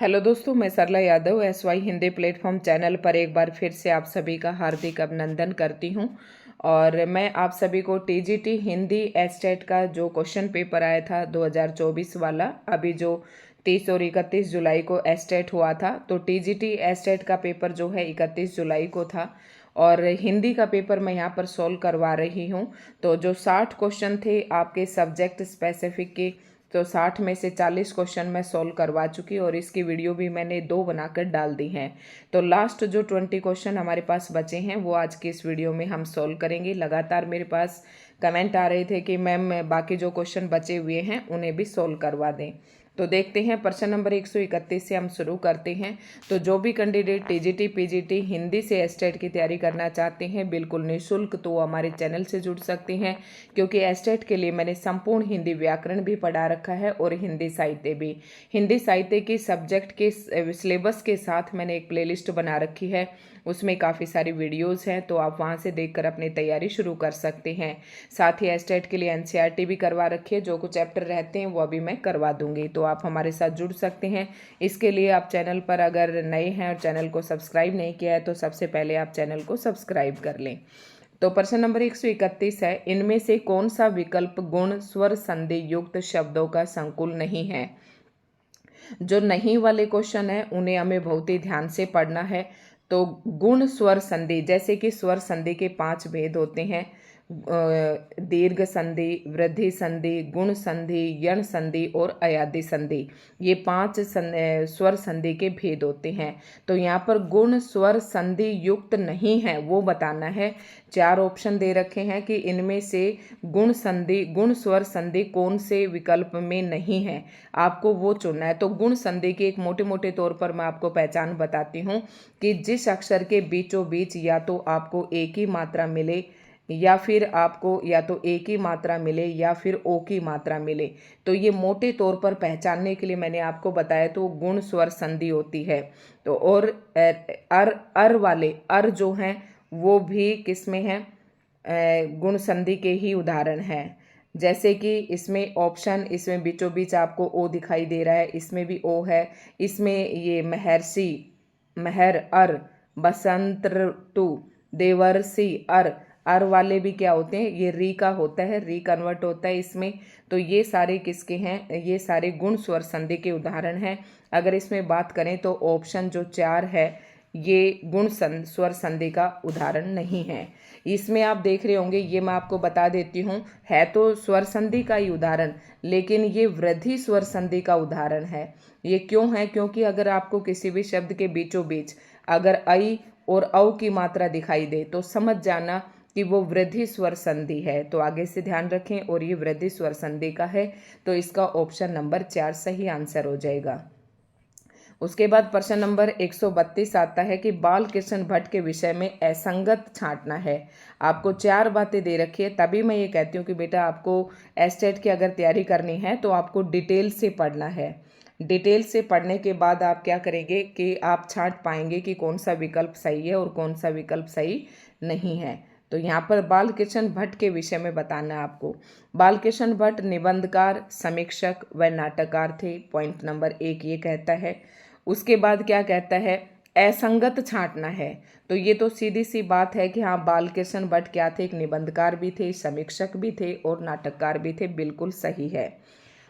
Hello दोस्तों, मैं Sarla Yadav SY Hindi platform channel पर एक बार फिर से आप सभी का हार्दिक अभिनंदन करती हूं। और मैं आप सभी को TGT हिंदी एस्टेट का जो क्वेश्चन पेपर आया था 2024 वाला, अभी जो 30 और 31 जुलाई को एस्टेट हुआ था, तो TGT एस्टेट का पेपर जो है 31 जुलाई को था और हिंदी का पेपर मैं यहाँ पर सोल्व करवा रही हूँ। तो जो 60 क्वेश्चन थे आपके सब्जेक्ट स्पेसिफिक के, तो 60 में से 40 क्वेश्चन मैं सोल्व करवा चुकी और इसकी वीडियो भी मैंने 2 बनाकर डाल दी हैं। तो लास्ट जो 20 क्वेश्चन हमारे पास बचे हैं वो आज की इस वीडियो में हम सोल्व करेंगे। लगातार मेरे पास कमेंट आ रहे थे कि मैम बाकी जो क्वेश्चन बचे हुए हैं उन्हें भी सोल्व करवा दें। तो देखते हैं, प्रश्न नंबर 131 से हम शुरू करते हैं। तो जो भी कैंडिडेट TGT PGT हिंदी से एस्टेट की तैयारी करना चाहते हैं बिल्कुल निःशुल्क तो हमारे चैनल से जुड़ सकते हैं, क्योंकि एस्टेट के लिए मैंने संपूर्ण हिंदी व्याकरण भी पढ़ा रखा है और हिंदी साहित्य भी। हिंदी साहित्य की सब्जेक्ट के सिलेबस के साथ मैंने एक प्लेलिस्ट बना रखी है, उसमें काफ़ी सारी वीडियोस हैं, तो आप वहां से देखकर अपनी तैयारी शुरू कर सकते हैं। साथ ही एस्टेट के लिए NCERT भी करवा रखी है, जो कुछ चैप्टर रहते हैं वो अभी मैं करवा दूंगी, तो आप हमारे साथ जुड़ सकते हैं। इसके लिए आप चैनल पर अगर नए हैं और चैनल को सब्सक्राइब नहीं किया है तो सबसे पहले आप चैनल को सब्सक्राइब कर लें। तो प्रश्न नंबर 131 है, इनमें से कौन सा विकल्प गुण स्वर संधि युक्त शब्दों का संकुल नहीं है। जो नहीं वाले क्वेश्चन है उन्हें हमें बहुत ही ध्यान से पढ़ना है। तो गुण स्वर संधि, जैसे कि स्वर संधि के 5 भेद होते हैं, दीर्घ संधि, वृद्धि संधि, गुण संधि, यण संधि और अयादि संधि, ये 5 स्वर संधि के भेद होते हैं। तो यहाँ पर गुण स्वर संधि युक्त नहीं है वो बताना है। 4 ऑप्शन दे रखे हैं कि इनमें से गुण स्वर संधि कौन से विकल्प में नहीं है, आपको वो चुनना है। तो गुण संधि की एक मोटे मोटे तौर पर मैं आपको पहचान बताती हूँ कि जिस अक्षर के बीचों बीच या तो आपको एक ही मात्रा मिले या फिर आपको या तो एक ही मात्रा मिले या फिर ओ की मात्रा मिले, तो ये मोटे तौर पर पहचानने के लिए मैंने आपको बताया, तो गुण स्वर संधि होती है। तो और अर वाले अर जो हैं वो भी किसमें हैं, गुण संधि के ही उदाहरण हैं। जैसे कि इसमें ऑप्शन, इसमें बीचों बीच आपको ओ दिखाई दे रहा है, इसमें भी ओ है, इसमें ये महर्षि, महर अर, बसंत टू, देवर्षि अर वाले भी क्या होते हैं, ये री का होता है, री कन्वर्ट होता है इसमें। तो ये सारे किसके हैं, ये सारे गुण स्वर संधि के उदाहरण हैं। अगर इसमें बात करें तो ऑप्शन जो 4 है ये स्वर संधि का उदाहरण नहीं है। इसमें आप देख रहे होंगे, ये मैं आपको बता देती हूँ, है तो स्वर संधि का ही उदाहरण, लेकिन ये वृद्धि स्वर संधि का उदाहरण है। ये क्यों है, क्योंकि अगर आपको किसी भी शब्द के बीचों बीच अगर ऐ और औ की मात्रा दिखाई दे तो समझ जाना कि वो वृद्धि स्वर संधि है। तो आगे से ध्यान रखें, और ये वृद्धि स्वर संधि का है, तो इसका ऑप्शन नंबर 4 सही आंसर हो जाएगा। उसके बाद प्रश्न नंबर 132 आता है कि बाल कृष्ण भट्ट के विषय में असंगत छांटना है। आपको 4 बातें दे रखी है, तभी मैं ये कहती हूँ कि बेटा आपको एस्टेट की अगर तैयारी करनी है तो आपको डिटेल से पढ़ना है। डिटेल से पढ़ने के बाद आप क्या करेंगे कि आप छांट पाएंगे कि कौन सा विकल्प सही है और कौन सा विकल्प सही नहीं है। तो यहाँ पर बालकृष्ण भट्ट के विषय में बताना है आपको। बालकृष्ण भट्ट निबंधकार, समीक्षक व नाटककार थे, पॉइंट नंबर 1 ये कहता है। उसके बाद क्या कहता है, असंगत छांटना है। तो ये तो सीधी सी बात है कि हाँ, बालकृष्ण भट्ट क्या थे, एक निबंधकार भी थे, समीक्षक भी थे और नाटककार भी थे, बिल्कुल सही है।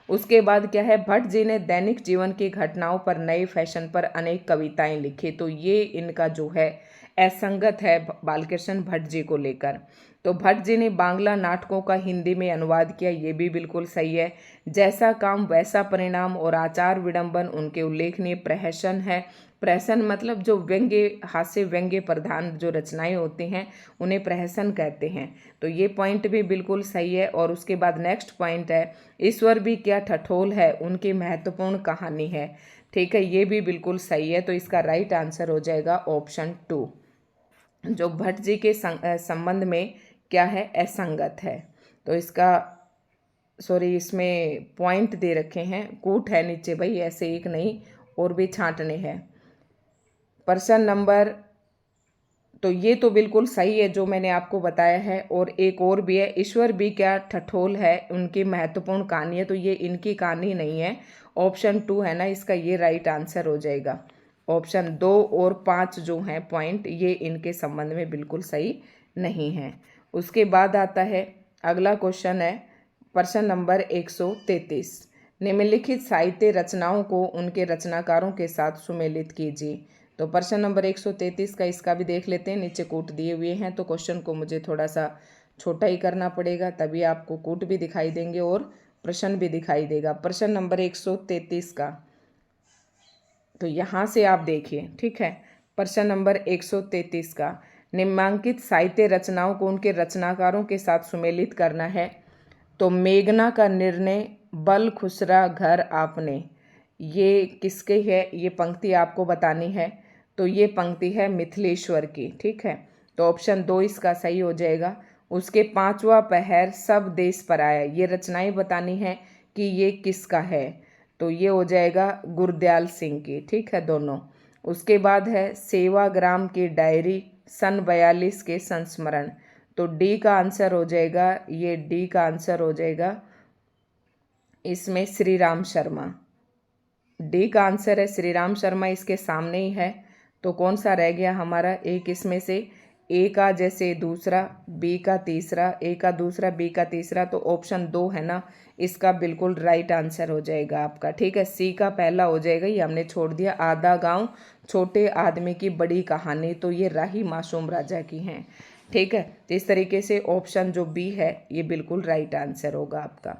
उसके बाद क्या है, भट्ट जी ने दैनिक जीवन की घटनाओं पर, नए फैशन पर अनेक कविताएं लिखी, तो ये इनका जो है असंगत है बालकृष्ण भट्ट जी को लेकर। तो भट्ट जी ने बांग्ला नाटकों का हिंदी में अनुवाद किया, ये भी बिल्कुल सही है। जैसा काम वैसा परिणाम और आचार विडंबन उनके उल्लेखनीय प्रहसन है। प्रहसन मतलब जो व्यंग्य, हास्य व्यंग्य प्रधान जो रचनाएं होती हैं उन्हें प्रहसन कहते हैं। तो ये पॉइंट भी बिल्कुल सही है। और उसके बाद नेक्स्ट पॉइंट है, ईश्वर भी क्या ठठोल है, उनकी महत्वपूर्ण कहानी है। ठीक है, ये भी बिल्कुल सही है। तो इसका राइट आंसर हो जाएगा ऑप्शन 2, जो भट्ट जी के संबंध में क्या है, असंगत है। तो इसका सॉरी, इसमें पॉइंट दे रखे हैं, कूट है नीचे भाई, ऐसे एक नहीं और भी छांटने हैं। प्रश्न नंबर, तो ये तो बिल्कुल सही है जो मैंने आपको बताया है। और एक और भी है, ईश्वर भी क्या ठठोल है, उनकी महत्वपूर्ण कहानी है, तो ये इनकी कहानी नहीं है ऑप्शन 2 है ना, इसका ये राइट आंसर हो जाएगा। ऑप्शन 2 और 5 जो हैं पॉइंट, ये इनके संबंध में बिल्कुल सही नहीं है। उसके बाद आता है अगला क्वेश्चन है प्रश्न नंबर 133। निम्नलिखित साहित्य रचनाओं को उनके रचनाकारों के साथ सुमेलित कीजिए। तो प्रश्न नंबर 133 का इसका भी देख लेते हैं। नीचे कूट दिए हुए हैं, तो क्वेश्चन को मुझे थोड़ा सा छोटा ही करना पड़ेगा, तभी आपको कूट भी दिखाई देंगे और प्रश्न भी दिखाई देगा। प्रश्न नंबर 133 का, तो यहाँ से आप देखिए, ठीक है। प्रश्न नंबर 133 का, निम्नांकित साहित्य रचनाओं को उनके रचनाकारों के साथ सुमेलित करना है। तो मेघना का निर्णय, बल खुसरा घर आपने, ये किसके है, ये पंक्ति आपको बतानी है। तो ये पंक्ति है मिथिलेश्वर की, ठीक है। तो ऑप्शन 2 इसका सही हो जाएगा। उसके 5वां पहर, सब देश पर आया, ये रचनाएं बतानी है कि ये किसका है। तो ये हो जाएगा गुरदयाल सिंह की, ठीक है, दोनों। उसके बाद है सेवाग्राम की डायरी, सन 42 के संस्मरण। तो डी का आंसर हो जाएगा, ये डी का आंसर हो जाएगा इसमें श्री राम शर्मा। डी का आंसर है श्री राम शर्मा, इसके सामने ही है। तो कौन सा रह गया हमारा, एक इसमें से, ए का जैसे दूसरा, बी का तीसरा, ए का दूसरा, बी का तीसरा। तो ऑप्शन 2 है ना, इसका बिल्कुल राइट आंसर हो जाएगा आपका, ठीक है। सी का पहला हो जाएगा, ये हमने छोड़ दिया। आधा गांव, छोटे आदमी की बड़ी कहानी, तो ये राही मासूम राजा की हैं, ठीक है। तो इस तरीके से ऑप्शन जो बी है ये बिल्कुल राइट आंसर होगा आपका।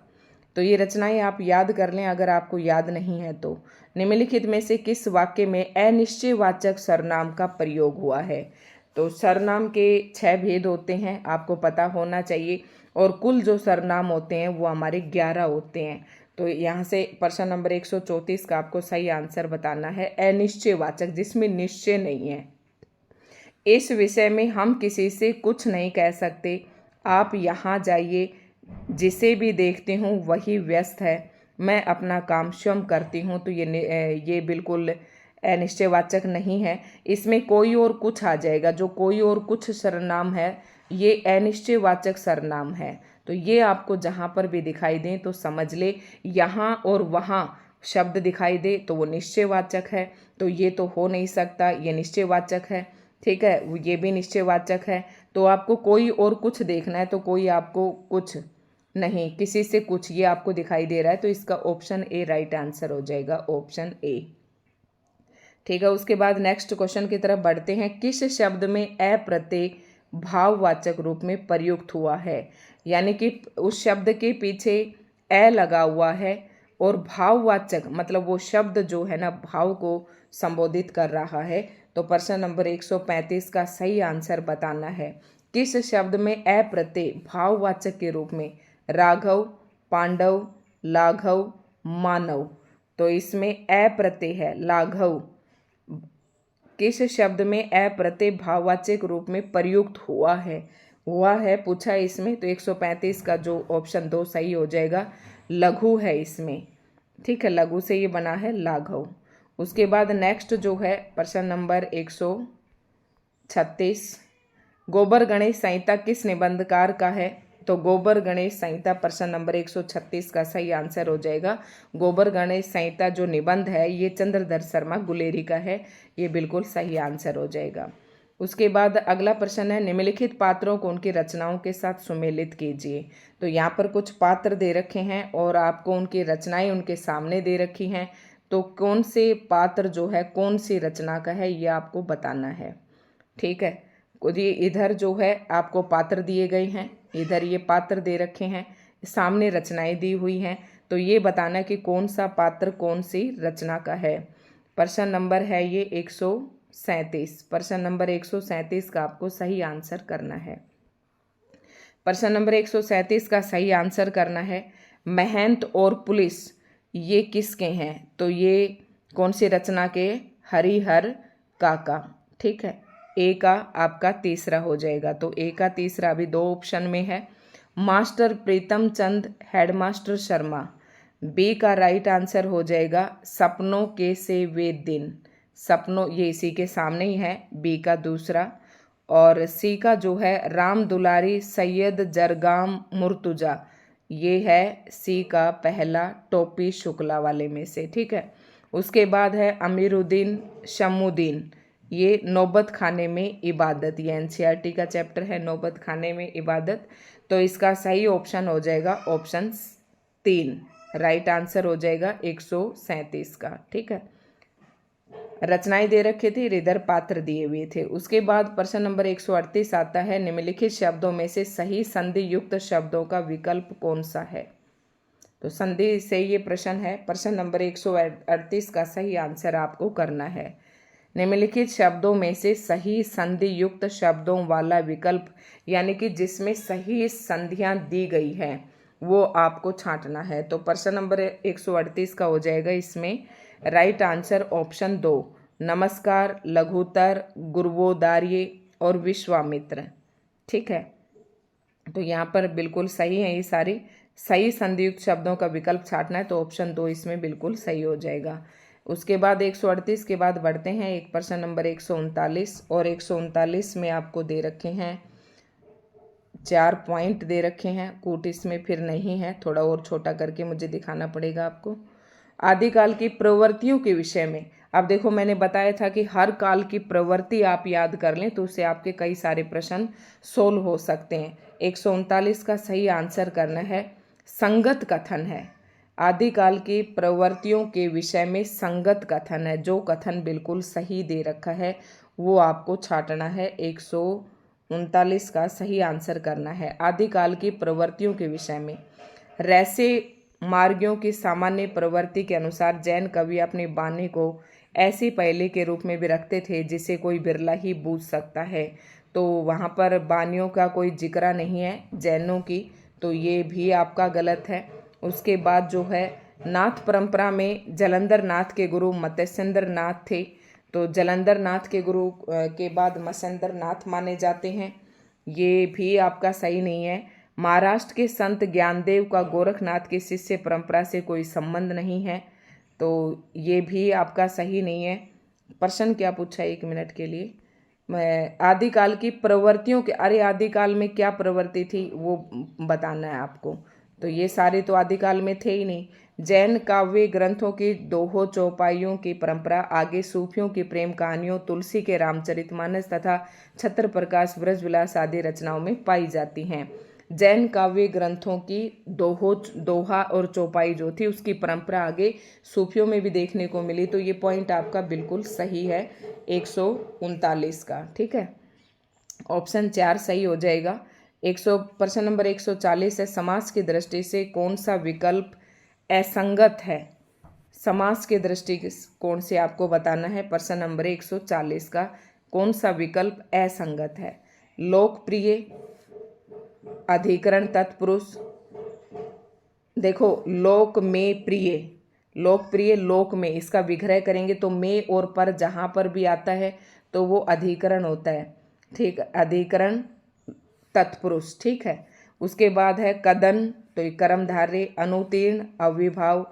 तो ये रचनाएं आप याद कर लें अगर आपको याद नहीं है तो। निम्नलिखित में से किस वाक्य में अनिश्चयवाचक सर्वनाम का प्रयोग हुआ है। तो सर्वनाम के 6 भेद होते हैं, आपको पता होना चाहिए, और कुल जो सर्वनाम होते हैं वो हमारे 11 होते हैं। तो यहाँ से प्रश्न नंबर 134 का आपको सही आंसर बताना है अनिश्चयवाचक, जिसमें निश्चय नहीं है। इस विषय में हम किसी से कुछ नहीं कह सकते, आप यहाँ जाइए, जिसे भी देखती हूँ वही व्यस्त है, मैं अपना काम स्वयं करती हूँ। तो ये बिल्कुल अनिश्चयवाचक नहीं है, इसमें कोई और कुछ आ जाएगा। जो कोई और कुछ सर्वनाम है ये अनिश्चयवाचक सर्वनाम है। तो ये आपको जहाँ पर भी दिखाई दे तो समझ ले, यहाँ और वहाँ शब्द दिखाई दे तो वो निश्चयवाचक है। तो ये तो हो नहीं सकता, ये निश्चयवाचक है, ठीक है, ये भी निश्चयवाचक है। तो आपको कोई और कुछ देखना है, तो कोई आपको कुछ नहीं, किसी से कुछ, ये आपको दिखाई दे रहा है। तो इसका ऑप्शन ए राइट आंसर हो जाएगा, ऑप्शन ए, ठीक है। उसके बाद नेक्स्ट क्वेश्चन की तरफ बढ़ते हैं। किस शब्द में अ प्रत्यय भाववाचक रूप में प्रयुक्त हुआ है, यानी कि उस शब्द के पीछे अ लगा हुआ है और भाववाचक मतलब वो शब्द जो है ना भाव को संबोधित कर रहा है। तो प्रश्न नंबर 135 का सही आंसर बताना है। किस शब्द में अ प्रत्यय भाववाचक के रूप में राघव, पांडव, लाघव, मानव। तो इसमें अ प्रत्यय है लाघव, किस शब्द में अ प्रत्यय भाववाचक रूप में प्रयुक्त हुआ है पूछा है इसमें। तो 135 का जो ऑप्शन 2 सही हो जाएगा, लघु है इसमें, ठीक है, लघु से ये बना है लाघव। उसके बाद नेक्स्ट जो है प्रश्न नंबर 136, गोबर गणेश संहिता किस निबंधकार का है। तो गोबर गणेश संहिता प्रश्न नंबर 136 का सही आंसर हो जाएगा। गोबर गणेश संहिता जो निबंध है ये चंद्रधर शर्मा गुलेरी का है, ये बिल्कुल सही आंसर हो जाएगा। उसके बाद अगला प्रश्न है, निम्नलिखित पात्रों को उनकी रचनाओं के साथ सुमेलित कीजिए। तो यहाँ पर कुछ पात्र दे रखे हैं और आपको उनकी रचनाएं उनके सामने दे रखी हैं। तो कौन से पात्र जो है कौन सी रचना का है ये आपको बताना है, ठीक है। ये इधर जो है आपको पात्र दिए गए हैं, इधर ये पात्र दे रखे हैं, सामने रचनाएं दी हुई हैं। तो ये बताना कि कौन सा पात्र कौन सी रचना का है। प्रश्न नंबर है ये 137, प्रश्न नंबर 137 का आपको सही आंसर करना है। प्रश्न नंबर 137 का सही आंसर करना है, महंत और पुलिस ये किसके हैं। तो ये कौन सी रचना के, हरिहर काका, ठीक है। ए का आपका तीसरा हो जाएगा, तो ए का तीसरा अभी 2 ऑप्शन में है। मास्टर प्रीतम चंद, हेडमास्टर शर्मा, बी का राइट आंसर हो जाएगा सपनों के से वे दिन, सपनों ये इसी के सामने ही है, बी का दूसरा। और सी का जो है राम दुलारी सैयद जरगाम मुर्तुजा, ये है सी का पहला टोपी शुक्ला वाले में से, ठीक है। उसके बाद है अमीरुद्दीन शमुद्दीन, ये नौबत खाने में इबादत, ये एनसीईआरटी का चैप्टर है नौबत खाने में इबादत। तो इसका सही ऑप्शन हो जाएगा ऑप्शन 3, राइट आंसर हो जाएगा 137 का, ठीक है। रचनाएं दे रखे थे, इधर पात्र दिए हुए थे। उसके बाद प्रश्न नंबर 138 आता है, निम्नलिखित शब्दों में से सही संधि युक्त शब्दों का विकल्प कौन सा है। तो संधि से ये प्रश्न है। प्रश्न नंबर 138 का सही आंसर आपको करना है। निम्नलिखित शब्दों में से सही संधि युक्त शब्दों वाला विकल्प, यानी कि जिसमें सही संधियां दी गई है, वो आपको छांटना है। तो प्रश्न नंबर 138 का हो जाएगा इसमें राइट आंसर ऑप्शन 2, नमस्कार, लघुतर, गुरुवोदार्य और विश्वामित्र, ठीक है। तो यहाँ पर बिल्कुल सही है, ये सारी सही संधियुक्त शब्दों का विकल्प छांटना है, तो ऑप्शन 2 इसमें बिल्कुल सही हो जाएगा। उसके बाद 138 के बाद बढ़ते हैं एक प्रश्न नंबर 139, और 139 में आपको दे रखे हैं 4 पॉइंट दे रखे हैं, कूट इसमें फिर नहीं है, थोड़ा और छोटा करके मुझे दिखाना पड़ेगा आपको। आदिकाल की प्रवृत्तियों के विषय में, अब देखो मैंने बताया था कि हर काल की प्रवृत्ति आप याद कर लें तो उससे आपके कई सारे प्रश्न सोल्व हो सकते हैं। 139 का सही आंसर करना है संगत कथन है। आदिकाल की प्रवृत्तियों के विषय में संगत कथन है, जो कथन बिल्कुल सही दे रखा है वो आपको छांटना है। 139 का सही आंसर करना है आदिकाल की प्रवृत्तियों के विषय में। रैसे मार्गियों की सामान्य प्रवृत्ति के अनुसार जैन कवि अपनी वाणी को ऐसी पहेली के रूप में भी रखते थे जिसे कोई बिरला ही बूझ सकता है। तो वहाँ पर वाणियों का कोई जिक्र नहीं है जैनों की, तो ये भी आपका गलत है। उसके बाद जो है नाथ परंपरा में जलंधर नाथ के गुरु मत्स्येंद्र नाथ थे, तो जलंधर नाथ के गुरु के बाद मत्स्येंद्र नाथ माने जाते हैं, ये भी आपका सही नहीं है। महाराष्ट्र के संत ज्ञानदेव का गोरखनाथ की शिष्य परंपरा से कोई संबंध नहीं है, तो ये भी आपका सही नहीं है। प्रश्न क्या पूछा है 1 मिनट के लिए, मैं आदिकाल की प्रवृत्तियों के, अरे आदिकाल में क्या प्रवृत्ति थी वो बताना है आपको, तो ये सारे तो आदिकाल में थे ही नहीं। जैन काव्य ग्रंथों की दोहों चौपाइयों की परंपरा आगे सूफियों की प्रेम कहानियों, तुलसी के रामचरितमानस तथा छत्र प्रकाश ब्रजविलास आदि रचनाओं में पाई जाती हैं। जैन काव्य ग्रंथों की दोहा और चौपाई जो थी उसकी परंपरा आगे सूफियों में भी देखने को मिली, तो ये पॉइंट आपका बिल्कुल सही है 139 का, ठीक है। ऑप्शन 4 सही हो जाएगा। प्रश्न नंबर 140 है, समास की दृष्टि से कौन सा विकल्प असंगत है। समास के दृष्टिकोण से आपको बताना है प्रश्न नंबर 140 का कौन सा विकल्प असंगत है। लोकप्रिय, अधिकरण तत्पुरुष, देखो लोक में प्रिय, लोकप्रिय लोक में, इसका विग्रह करेंगे तो में और पर जहां पर भी आता है तो वो अधिकरण होता है, ठीक, अधिकरण तत्पुरुष, ठीक है। उसके बाद है कदन, तो ये कर्मधारय, अनुतीर्ण अविभाव,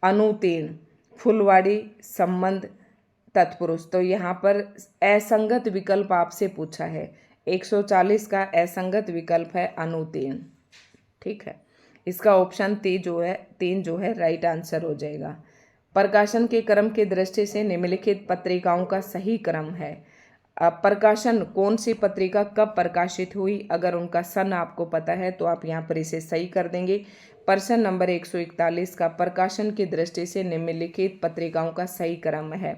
अनुतीर्ण फुलवाड़ी संबंध तत्पुरुष, तो यहाँ पर असंगत विकल्प आपसे पूछा है। 140 का असंगत विकल्प है अनुतीर्ण, ठीक है। इसका ऑप्शन 3 जो है राइट आंसर हो जाएगा। प्रकाशन के क्रम की दृष्टि से निम्नलिखित पत्रिकाओं का सही क्रम है। प्रकाशन कौन सी पत्रिका कब प्रकाशित हुई, अगर उनका सन आपको पता है तो आप यहाँ पर इसे सही कर देंगे। प्रश्न नंबर 141 का प्रकाशन की दृष्टि से निम्नलिखित पत्रिकाओं का सही क्रम है,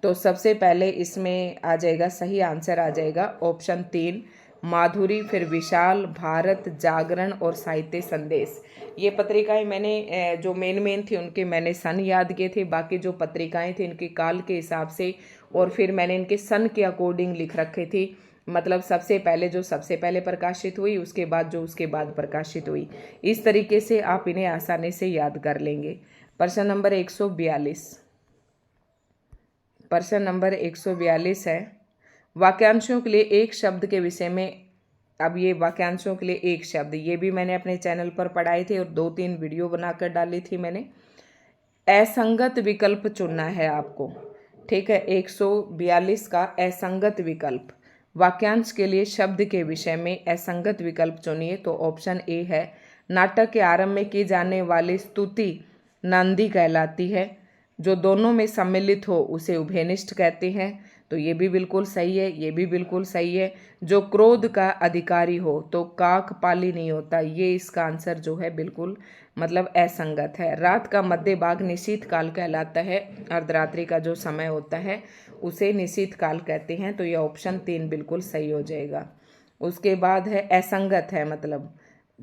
तो सबसे पहले इसमें आ जाएगा सही आंसर आ जाएगा ऑप्शन 3 माधुरी, फिर विशाल, भारत, जागरण और साहित्य संदेश। ये पत्रिकाएं मैंने जो मेन थी उनके मैंने सन याद किए थे, बाकी जो पत्रिकाएं थी इनके काल के हिसाब से और फिर मैंने इनके सन के अकॉर्डिंग लिख रखे थे, मतलब सबसे पहले प्रकाशित हुई, उसके बाद जो उसके बाद प्रकाशित हुई, इस तरीके से आप इन्हें आसानी से याद कर लेंगे। प्रश्न नंबर 142, प्रश्न नंबर 142 है, वाक्यांशों के लिए एक शब्द के विषय में। अब ये वाक्यांशों के लिए एक शब्द, ये भी मैंने अपने चैनल पर पढ़ाए थे और 2-3 वीडियो बनाकर डाली थी मैंने। असंगत विकल्प चुनना है आपको, ठीक है। 142 का असंगत विकल्प, वाक्यांश के लिए शब्द के विषय में असंगत विकल्प चुनिए, तो ऑप्शन ए है नाटक के आरंभ में की जाने वाली स्तुति नंदी कहलाती है। जो दोनों में सम्मिलित हो उसे उभयनिष्ठ कहते हैं। तो ये भी बिल्कुल सही है, ये भी बिल्कुल सही है। जो क्रोध का अधिकारी हो तो काकपाली नहीं होता, ये इसका आंसर जो है बिल्कुल मतलब असंगत है। रात का मध्य भाग निशीत काल कहलाता है। अर्धरात्रि का जो समय होता है उसे निशीत काल कहते हैं। तो यह ऑप्शन 3 बिल्कुल सही हो जाएगा। उसके बाद है असंगत है, मतलब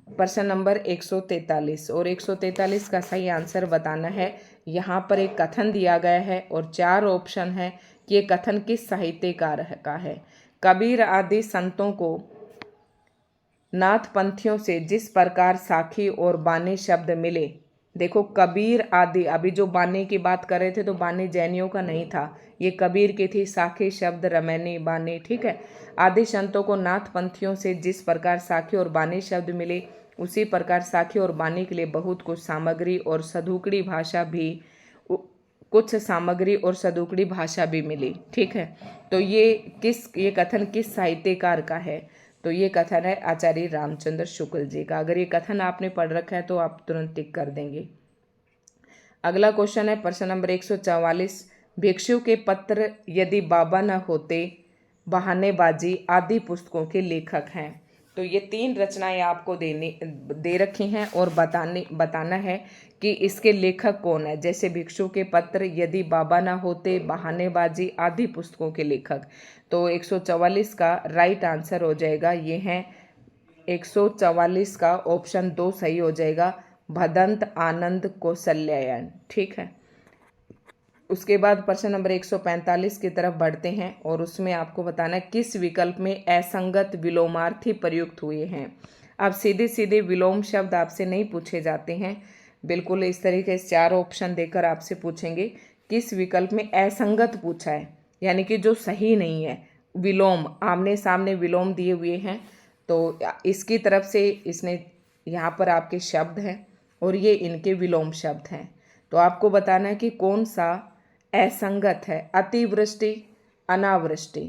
प्रश्न नंबर 143, और 143 का सही आंसर बताना है। यहाँ पर एक कथन दिया गया है और 4 ऑप्शन है कि ये कथन किस साहित्यकार का है। कबीर आदि संतों को नाथ पंथियों से जिस प्रकार साखी और बानी शब्द मिले। देखो कबीर आदि, अभी जो बानी की बात कर रहे थे तो बानी जैनियों का नहीं था, ये कबीर की थी। साखी शब्द रमैनी बानी, ठीक है। आदि संतों को नाथ पंथियों से जिस प्रकार साखी और बानी शब्द मिले उसी प्रकार साखी और बानी के लिए बहुत कुछ सामग्री और सदुकड़ी भाषा भी मिली, ठीक है। तो ये कथन किस साहित्यकार का है? तो ये कथन है आचार्य रामचंद्र शुक्ल जी का। अगर ये कथन आपने पढ़ रखा है तो आप तुरंत टिक कर देंगे। अगला क्वेश्चन है प्रश्न नंबर 144। भिक्षु के पत्र यदि बाबा न होते, बहानेबाजी आदि पुस्तकों के लेखक हैं। तो ये 3 रचनाएं आपको दे रखी हैं और बताना है कि इसके लेखक कौन है। जैसे भिक्षु के पत्र, यदि बाबा ना होते, बहानेबाजी आदि पुस्तकों के लेखक। तो 144 का राइट आंसर हो जाएगा, ये हैं 144 का ऑप्शन 2 सही हो जाएगा, भदंत आनंद कौशल्यायन, ठीक है। उसके बाद प्रश्न नंबर 145 की तरफ बढ़ते हैं और उसमें आपको बताना है किस विकल्प में असंगत विलोमार्थी प्रयुक्त हुए हैं। अब सीधे सीधे विलोम शब्द आपसे नहीं पूछे जाते हैं, बिल्कुल इस तरीके से 4 ऑप्शन देकर आपसे पूछेंगे किस विकल्प में असंगत पूछा है, यानी कि जो सही नहीं है। विलोम, आमने सामने विलोम दिए हुए हैं, तो इसकी तरफ से इसने यहाँ पर आपके शब्द हैं और ये इनके विलोम शब्द हैं। तो आपको बताना है कि कौन सा असंगत है। अतिवृष्टि, अनावृष्टि।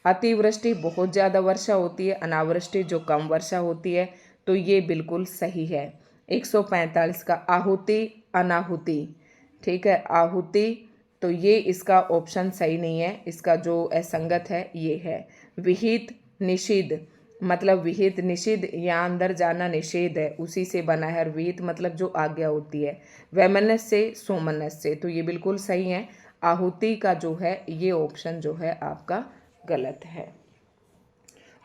अतिवृष्टि बहुत ज़्यादा वर्षा होती है, अनावृष्टि जो कम वर्षा होती है, तो ये बिल्कुल सही है। 145 का आहुति अनाहुति, ठीक है, आहुति, तो ये इसका ऑप्शन सही नहीं है, इसका जो असंगत है ये है। विहित निषिद्ध, मतलब विहित निषिद्ध या अंदर जाना निषेध है, उसी से बना है। और विहित मतलब जो आज्ञा होती है। वैमनस्य से, सोमनस्य से, तो ये बिल्कुल सही है। आहुति का जो है ये ऑप्शन जो है आपका गलत है।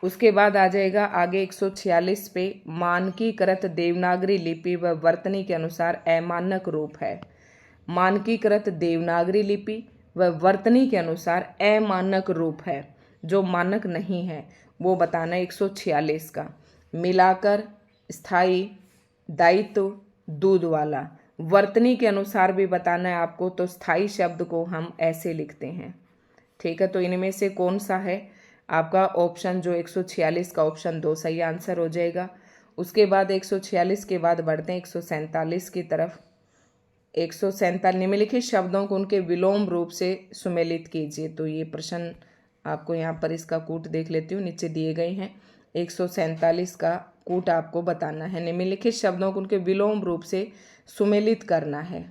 उसके बाद आ जाएगा आगे 146 पे, मानकीकृत देवनागरी लिपि व वर्तनी के अनुसार अमानक रूप है। मानकीकृत देवनागरी लिपि व वर्तनी के अनुसार अमानक रूप है, जो मानक नहीं है वो बताना है। 146 का मिलाकर, स्थाई, दायित्व, दूध वाला। वर्तनी के अनुसार भी बताना है आपको, तो स्थाई शब्द को हम ऐसे लिखते हैं, ठीक है। तो इनमें से कौन सा है आपका ऑप्शन जो 146 का ऑप्शन 2 सही आंसर हो जाएगा। उसके बाद 146 के बाद बढ़ते हैं 147 की तरफ। 147 निम्नलिखित शब्दों को उनके विलोम रूप से सुमेलित कीजिए। तो ये प्रश्न आपको यहाँ पर इसका कूट देख लेती हूँ, नीचे दिए गए हैं। 147 का कूट आपको बताना है, निम्नलिखित शब्दों को उनके विलोम रूप से सुमेलित करना है,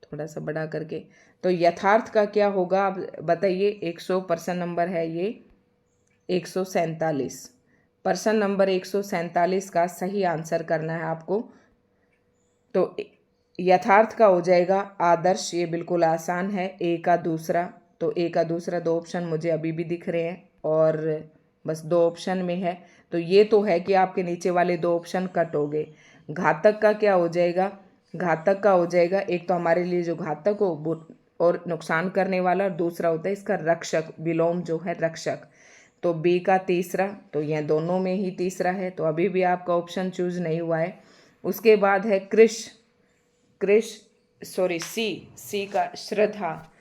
थोड़ा सा बड़ा करके। तो यथार्थ का क्या होगा आप बताइए। 100 प्रश्न नंबर है ये 147। प्रश्न नंबर 147 का सही आंसर करना है आपको। तो यथार्थ का हो जाएगा आदर्श, ये बिल्कुल आसान है। ए का दूसरा, तो ए का दूसरा 2 ऑप्शन मुझे अभी भी दिख रहे हैं और बस 2 ऑप्शन में है, तो ये तो है कि आपके नीचे वाले 2 ऑप्शन कट हो गए। घातक का क्या हो जाएगा? घातक का हो जाएगा, एक तो हमारे लिए जो घातक हो और नुकसान करने वाला, और दूसरा होता है इसका रक्षक, विलोम जो है रक्षक। तो बी का तीसरा, तो यह दोनों में ही तीसरा है, तो अभी भी आपका ऑप्शन चूज नहीं हुआ है। उसके बाद है सी का श्रद्धा।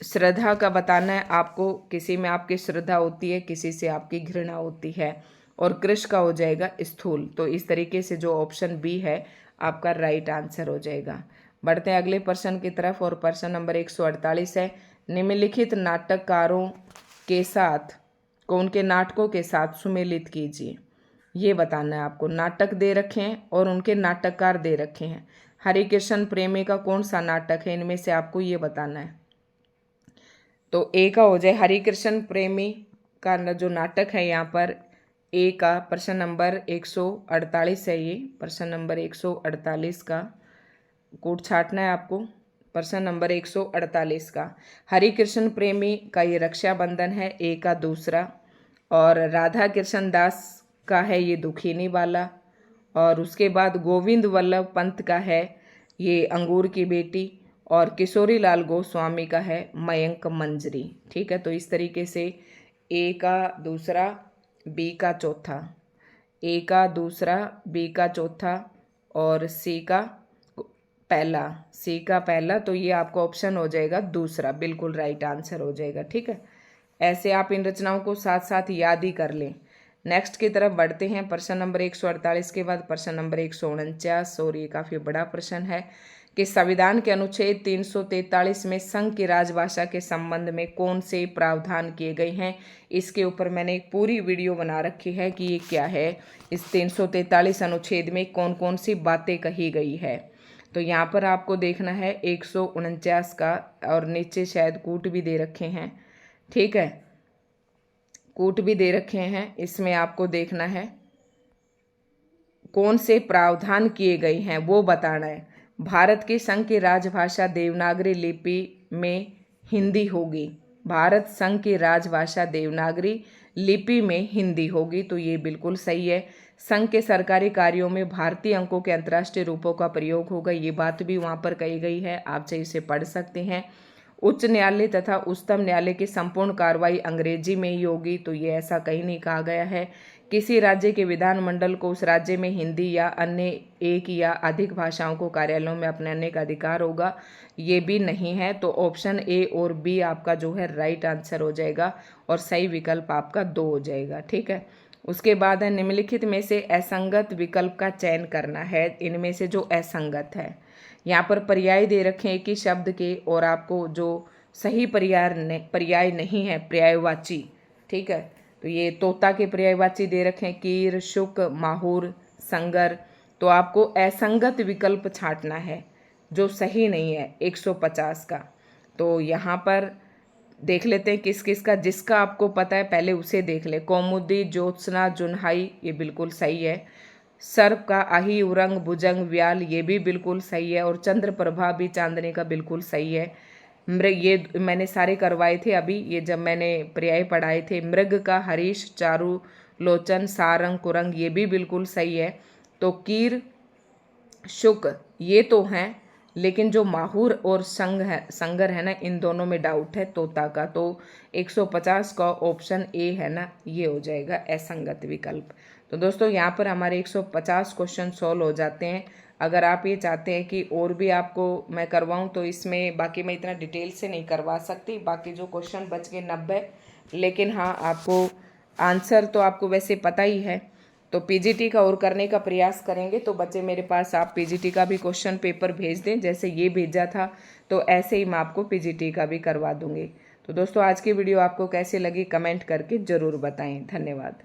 श्रद्धा का बताना है आपको, किसी में आपकी श्रद्धा होती है, किसी से आपकी घृणा होती है। और कृष का हो जाएगा स्थूल। तो इस तरीके से जो ऑप्शन बी है आपका राइट आंसर हो जाएगा। बढ़ते हैं अगले प्रश्न की तरफ और प्रश्न नंबर 148 है, निम्नलिखित नाटककारों के साथ को उनके नाटकों के साथ सुमेलित कीजिए। ये बताना है आपको। नाटक दे रखे हैं और उनके नाटककार दे रखे हैं। हरिकृष्ण प्रेमी का कौन सा नाटक है, इनमें से आपको ये बताना है। तो ए का हो जाए हरिकृष्ण प्रेमी का जो नाटक है यहाँ पर, ए का प्रश्न नंबर 148 है। ये प्रश्न नंबर 148 का कोड छाटना है आपको। प्रश्न नंबर 148 का हरिकृष्ण प्रेमी का ये रक्षाबंधन है, ए का दूसरा। और राधा कृष्ण दास का है ये दुखिनी वाला। और उसके बाद गोविंद वल्लभ पंत का है ये अंगूर की बेटी। और किशोरी लाल गोस्वामी का है मयंक मंजरी। ठीक है, तो इस तरीके से ए का दूसरा, बी का चौथा, ए का दूसरा, बी का चौथा और सी का पहला, सी का पहला। तो ये आपका ऑप्शन हो जाएगा दूसरा, बिल्कुल राइट आंसर हो जाएगा। ठीक है, ऐसे आप इन रचनाओं को साथ साथ याद ही कर लें। नेक्स्ट की तरफ बढ़ते हैं। प्रश्न नंबर 148 के बाद प्रश्न नंबर 149, और ये काफ़ी बड़ा प्रश्न है कि संविधान के अनुच्छेद 343 में संघ की राजभाषा के संबंध में कौन से प्रावधान किए गए हैं। इसके ऊपर मैंने एक पूरी वीडियो बना रखी है कि ये क्या है, इस 343 अनुच्छेद में कौन कौन सी बातें कही गई है। तो यहाँ पर आपको देखना है 149 का, और नीचे शायद कूट भी दे रखे हैं। ठीक है, कूट भी दे रखे हैं। इसमें आपको देखना है कौन से प्रावधान किए गए हैं वो बताना है। भारत की संघ की राजभाषा देवनागरी लिपि में हिंदी होगी। भारत संघ की राजभाषा देवनागरी लिपि में हिंदी होगी, तो ये बिल्कुल सही है। संघ के सरकारी कार्यों में भारतीय अंकों के अंतर्राष्ट्रीय रूपों का प्रयोग होगा, ये बात भी वहाँ पर कही गई है, आप चाहे इसे पढ़ सकते हैं। उच्च न्यायालय तथा उच्चतम न्यायालय की संपूर्ण कार्रवाई अंग्रेजी में ही होगी, तो ये ऐसा कहीं नहीं कहा गया है। किसी राज्य के विधानमंडल को उस राज्य में हिंदी या अन्य एक या अधिक भाषाओं को कार्यालयों में अपनाने का अधिकार होगा, ये भी नहीं है। तो ऑप्शन ए और बी आपका जो है राइट आंसर हो जाएगा, और सही विकल्प आपका 2 हो जाएगा। ठीक है, उसके बाद है निम्नलिखित में से असंगत विकल्प का चयन करना है। इनमें से जो असंगत है, यहाँ पर पर्याय दे रखे हैं कि शब्द के, और आपको जो सही पर्याय नहीं है पर्यायवाची। ठीक है, तो ये तोता के पर्यायवाची दे रखे हैं कीर, शुक, माहूर, संगर। तो आपको असंगत विकल्प छांटना है जो सही नहीं है 150 का। तो यहाँ पर देख लेते हैं किस किस का, जिसका आपको पता है पहले उसे देख ले। कौमुदी, ज्योत्सना, जुनहाई, ये बिल्कुल सही है। सर्प का आही, उरंग, भुजंग, व्याल, ये भी बिल्कुल सही है। और चंद्र प्रभा भी चांदनी का बिल्कुल सही है। मृग, ये मैंने सारे करवाए थे अभी, ये जब मैंने पर्याय पढ़ाए थे। मृग का हरीश, चारु लोचन, सारंग, कुरंग, ये भी बिल्कुल सही है। तो कीर, शुक ये तो हैं, लेकिन जो माहूर और संगर है ना, इन दोनों में डाउट है तोता का। तो 150 का ऑप्शन ए है ना, ये हो जाएगा असंगत विकल्प। तो दोस्तों यहाँ पर हमारे 150 क्वेश्चन सॉल्व हो जाते हैं। अगर आप ये चाहते हैं कि और भी आपको मैं करवाऊँ तो इसमें बाकी मैं इतना डिटेल से नहीं करवा सकती। बाकी जो क्वेश्चन बच गए 90, लेकिन हाँ आपको आंसर तो आपको वैसे पता ही है। तो पीजीटी का और करने का प्रयास करेंगे। तो बच्चे मेरे पास आप पीजीटी का भी क्वेश्चन पेपर भेज दें, जैसे ये भेजा था तो ऐसे ही मैं आपको पीजीटी का भी करवा दूंगी। तो दोस्तों आज की वीडियो आपको कैसी लगी कमेंट करके ज़रूर बताएं। धन्यवाद।